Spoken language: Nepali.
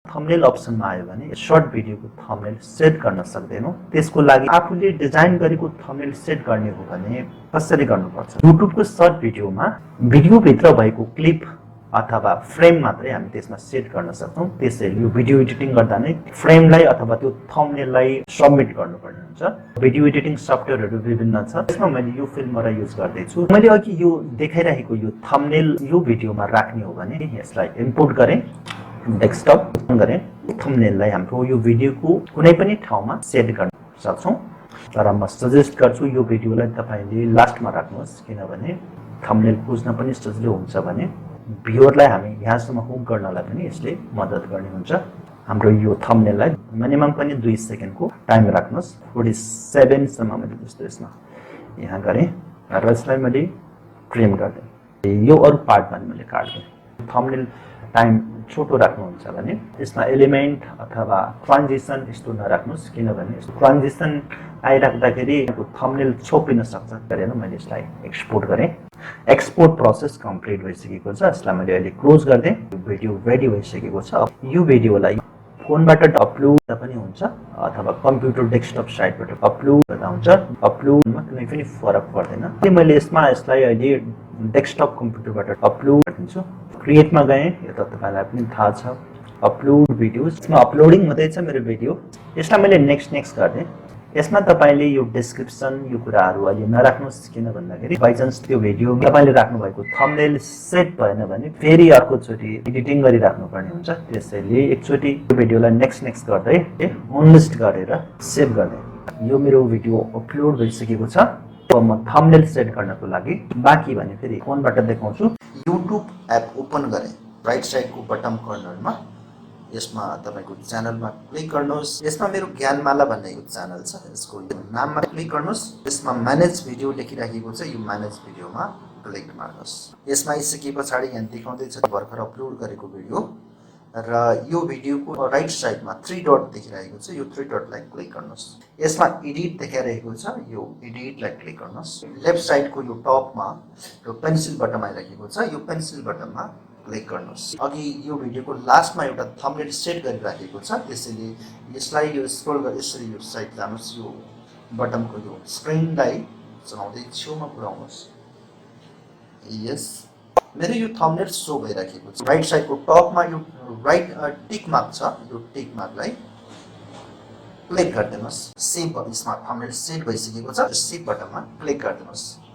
थम्बनेल अप्सनमा आयो भने सर्ट भिडियोको थम्बनेल सेट गर्न सक्दैनौँ। त्यसको लागि आफूले डिजाइन गरेको थम्बनेल सेट गर्ने हो भने कसरी गर्नुपर्छ? युट्युबको सर्ट भिडियोमा भिडियोभित्र भएको क्लिप अथवा फ्रेम मात्रै हामी त्यसमा सेट गर्न सक्छौँ। त्यसैले यो भिडियो एडिटिङ गर्दा नै फ्रेमलाई अथवा त्यो थम्बनेललाई सबमिट गर्नुपर्ने हुन्छ। भिडियो एडिटिङ सफ्टवेयरहरू विभिन्न छ। यसमा मैले यो फिल्मरा युज गर्दैछु। मैले अघि यो देखाइरहेको यो थम्बनेल यो भिडियोमा राख्ने हो भने यसलाई इम्पोर्ट गरेँ, डेस्कटप ओपन गरेँ। थम्बनेललाई हाम्रो यो भिडियोको कुनै पनि ठाउँमा सेट गर्न सक्छौँ। तर म सजेस्ट गर्छु यो भिडियोलाई तपाईँले लास्टमा राख्नुहोस्, किनभने थम्बनेल खोज्न पनि सजिलो हुन्छ भने भ्युअरलाई हामी यहाँसम्म हुक गर्नलाई पनि यसले मद्दत गर्ने हुन्छ। हाम्रो यो थम्बनेललाई मिनिमम पनि 2 सेकेन्डको टाइम राख्नुहोस्। 47 सम्म मैले जस्तो यसमा यहाँ गरेँ र यसलाई मैले ट्रिम गरिदिएँ। यो अरू पार्टमा मैले काट्दिएँ। थम्बनेल टाइम छोटो राख्नुहुन्छ भने यसमा एलिमेन्ट अथवा ट्रान्जिसन यस्तो नराख्नुहोस्, किनभने ट्रान्जिसन आइराख्दाखेरि थम्बनेल छोपिन सक्छ। गरेर मैले यसलाई एक्सपोर्ट गरेँ। एक्सपोर्ट प्रोसेस कम्प्लिट भइसकेको छ। यसलाई मैले अहिले क्लोज गरिदिएँ। भिडियो रेडी भइसकेको छ। यो भिडियोलाई फोनबाट अपलोड पनि हुन्छ अथवा कम्प्युटर डेस्कटप साइटबाट अपलोड गर्दा हुन्छ। अपलोडमा कुनै पनि फरक पर्दैन। मैले यसलाई अहिले डेस्कटप कम्प्युटरबाट अपलोड गरिदिन्छु। क्रिएटमा गएँ, यो त तपाईँलाई पनि थाहा छ, अपलोड भिडियोज। यसमा अपलोडिङ हुँदैछ मेरो भिडियो। यसलाई मैले नेक्स्ट गरिदिएँ। यसमा तपाईँले यो डिस्क्रिप्सन यो कुराहरू अहिले नराख्नुहोस्, किन भन्दाखेरि बाइचान्स त्यो भिडियो तपाईँले राख्नुभएको थम्बनेल सेट भएन भने फेरि अर्कोचोटि एडिटिङ गरिराख्नुपर्ने हुन्छ। त्यसैले एकचोटि यो भिडियोलाई नेक्स्ट गर्दै अनलिस्ट गरेर सेभ गर्दै यो मेरो भिडियो अपलोड भइसकेको छ। अब म थम्बनेल सेट गर्नको लागि बाँकी भने फेरि फोनबाट देखाउँछु। युट्युब एप ओपन गरेँ, राइट साइडको बटम कर्नरमा यसमा तपाईको च्यानलमा क्लिक गर्नुहोस्। यसमा मेरो ज्ञानमाला भन्ने यो च्यानल छ, यसको नाममा क्लिक गर्नुहोस्। यसमा म्यानेज भिडियो लेखिराखेको छ, यो म्यानेज भिडियोमा क्लिक मार्नुहोस्। यसमा आइसके पछाडि यहाँ देखाउँदैछ भर्खर अपलोड गरेको भिडियो र यो भिडियोको राइट साइडमा 3 डट देखिरहेको छ, यो 3 डटलाई क्लिक गर्नुहोस्। यसमा एडिट देखाइरहेको छ, यो एडिटलाई क्लिक गर्नुहोस्। लेफ्ट साइडको यो टपमा यो पेन्सिल बटन आइरहेको छ, यो पेन्सिल बटनमा क्लिक गर्नुहोस्। अघि यो भिडियोको लास्टमा एउटा थम्बनेल सेट गरिराखेको छ, त्यसैले यसलाई यो स्क्रोल गरी यसरी यो साइड जानुहोस्। यो बटनको यो स्क्रिनलाई चलाउँदै छेउमा पुर्याउनुहोस्। यस, मेरो यो थम्बनेल सो भइराखेको छ। राइट साइडको टपमा यो राइट टिक मार्क छ, यो टिक मार्कलाई क्लिक गरिदिनुहोस्। सेभ यसमा थम्बनेल सेट भइसकेको छ, सेभ बटनमा क्लिक गरिदिनुहोस्।